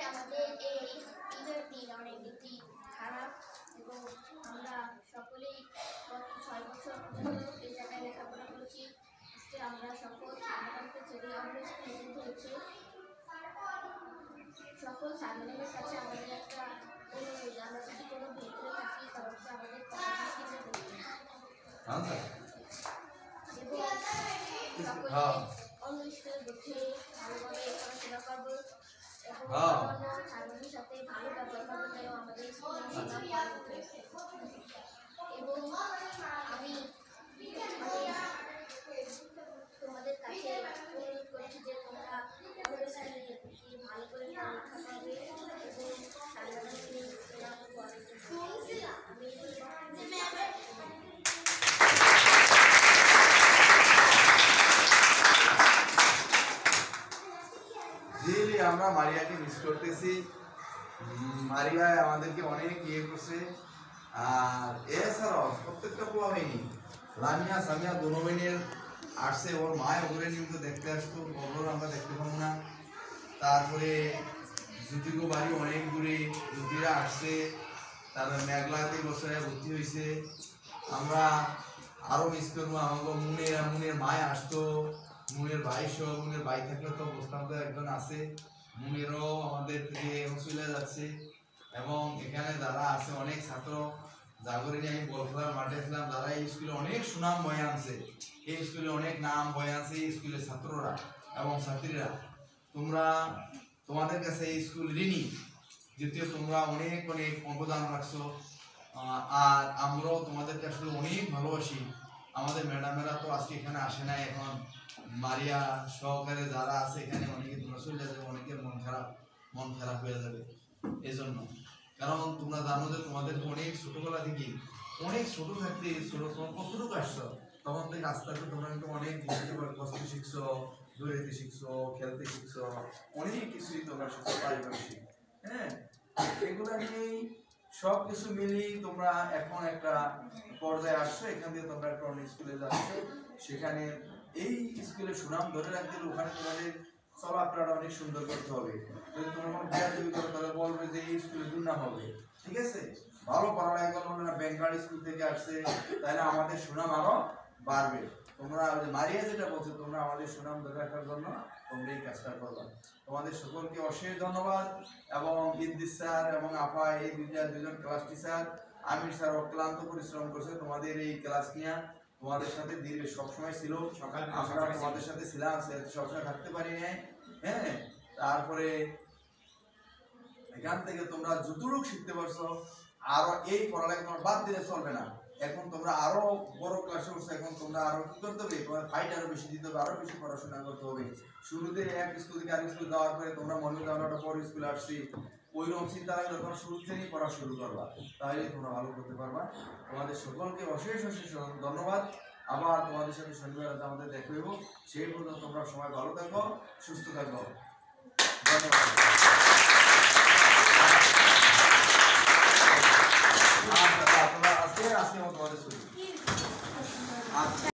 আমাদের এই ঈদের দিন অনেক বেশি খারাপ এবং আমরা সকলেই গত 6 বছর পর্যন্ত এই জায়গায় লেখাপড়া করেছি। আজকে আমরা সকল ছাত্রছাত্রীকে ছেড়ে আমরা স্কুলে যেতে হচ্ছে। সকল ছাত্রদের কাছে আমাদের একটা অনুরোধ, আমরা যদি কোনো ভেতরে থাকি তাহলে আমাদের কথা শুনতে হবে এবং সকলে অন্য স্কুলে দেখে ভালোভাবে পড়াশোনা করবো এবং ছাত্রদের সাথে ভালো ব্যবহার করবো যেন আমাদের স্কুলে এবং আমি তোমাদের কাছে অনুরোধ করছি যে তোমরা ভালো করে পড়ালেখা করবে এবং আমরা মারিয়াকে মিস করতেছি। মারিয়া আমাদেরকে অনেক ইয়ে করছে। আর এছাড়াও প্রত্যেকটা পোলা হয়নি, লামিয়া সামিয়া দোনো বাহিনীর আসছে, ওর মায় ওগুলো কিন্তু দেখতে আসতো, ওগুলো আমরা দেখতে পাবো না। তারপরে জ্যোতিগো বাড়ি অনেক দূরে, জ্যোতিরা আসছে, তারপরে মেঘলাতে বছরে ভর্তি হয়েছে। আমরা আরও মিস করবো আমাকে মুনের মায় আসতো, মুনের ভাই সহ, মুনের ভাই থাকলে তো বুঝতাম তো একজন আছে, মুনেরও আমাদের থেকে চলে যাচ্ছে। এবং এখানে যারা আছে অনেক ছাত্র জাগরে নিয়ে আমি বল খেলার মাঠে ছিলাম, যারা এই স্কুলে অনেক সুনাম বয়ে আনছে, এই স্কুলে অনেক নাম বয়ে আনছে এই স্কুলের ছাত্ররা এবং ছাত্রীরা। তোমরা তোমাদের কাছে এই স্কুল ঋণী, যেহেতু তোমরা অনেক অনেক অবদান রাখছো। আর আমরাও তোমাদেরকে আসলে অনেক ভালোবাসি। আমাদের ম্যাডামেরা তো আজকে এখানে আসে না, এখন মারিয়া সহকারে যারা আছে এখানে অনেকে তোমরা চলে যাবে, অনেকের মন খারাপ হয়ে যাবে এই জন্য। কারণ তোমরা জানো যে তোমাদের অনেক ছোটবেলা থেকে, অনেক ছোট থাকতে তোমার কতটুকু আসছো, তখন থেকে আস্তে আস্তে তোমরা কিন্তু অনেক কষ্ট শিখছো, দৌড়াইতে শিখছো, খেলতে শিখছো, অনেক কিছুই তোমরা শিখছো, পারিপার্শ্বিক। হ্যাঁ, এগুলো নিয়েই সব কিছু মিলিয়ে তোমরা এখন একটা পর্যায়ে আসছো। এখান থেকে তোমরা একটা অনেক স্কুলে যাচ্ছ, সেখানে এই স্কুলের সুনাম ধরে রাখতে ওখানে তোমাদের চলাফেরাটা অনেক সুন্দর করতে হবে। যদি তোমরা কোনো বেয়াদবি করো তাহলে বলবে যে এই স্কুলে দুর্নাম হবে, ঠিক আছে? ভালো পড়ালেখা করবে না, বেঙ্গালি স্কুল থেকে আসছে, তাহলে আমাদের সুনাম আরো বাড়বে। তোমরা মারিয়া যেটা বলছো, তোমরা আমাদের সুনাম ধরে রাখার জন্য তোমরা এই কাজটা করবে। তোমাদের সকলকে অশেষ ধন্যবাদ। এবং ইদ্দিস স্যার এবং আপা, এই দুজন ক্লাস টিচার, আমির স্যার অক্লান্ত পরিশ্রম করছে তোমাদের এই ক্লাস নিয়ে। তোমাদের সাথে দীর্ঘ সবসময় ছিল, আমরা তোমাদের সাথে ছিলাম, সবসময় থাকতে পারি নাই। হ্যাঁ, তারপরে এখান থেকে তোমরা যতটুকু শিখতে পারছো, আরো এই পড়ালেখা তোমার বাদ দিলে চলবে না। এখন তোমরা আরো বড় ক্লাসে উঠছো, এখন তোমরা আরো কি করতে হবে, তোমার ফাইট আরো বেশি দিতে হবে, আরো বেশি পড়াশোনা করতে হবে। শুরুতে এক স্কুল থেকে আরেক স্কুল যাওয়ার পরে তোমরা মনে করো আমরা পরে স্কুলে আসছি, ওইরকম চিন্তা করে তোমরা শুরু থেকেই পড়া শুরু করবা, তাহলে তোমরা ভালো করতে পারবা। তোমাদের সকলকে অশেষ অশেষ ধন্যবাদ। আবার তোমাদের সাথে শনিবার আমাদের দেখা হইব। সেই পর্যন্ত তোমরা সবাই ভালো থাকো, সুস্থ থাকো। ধন্যবাদ।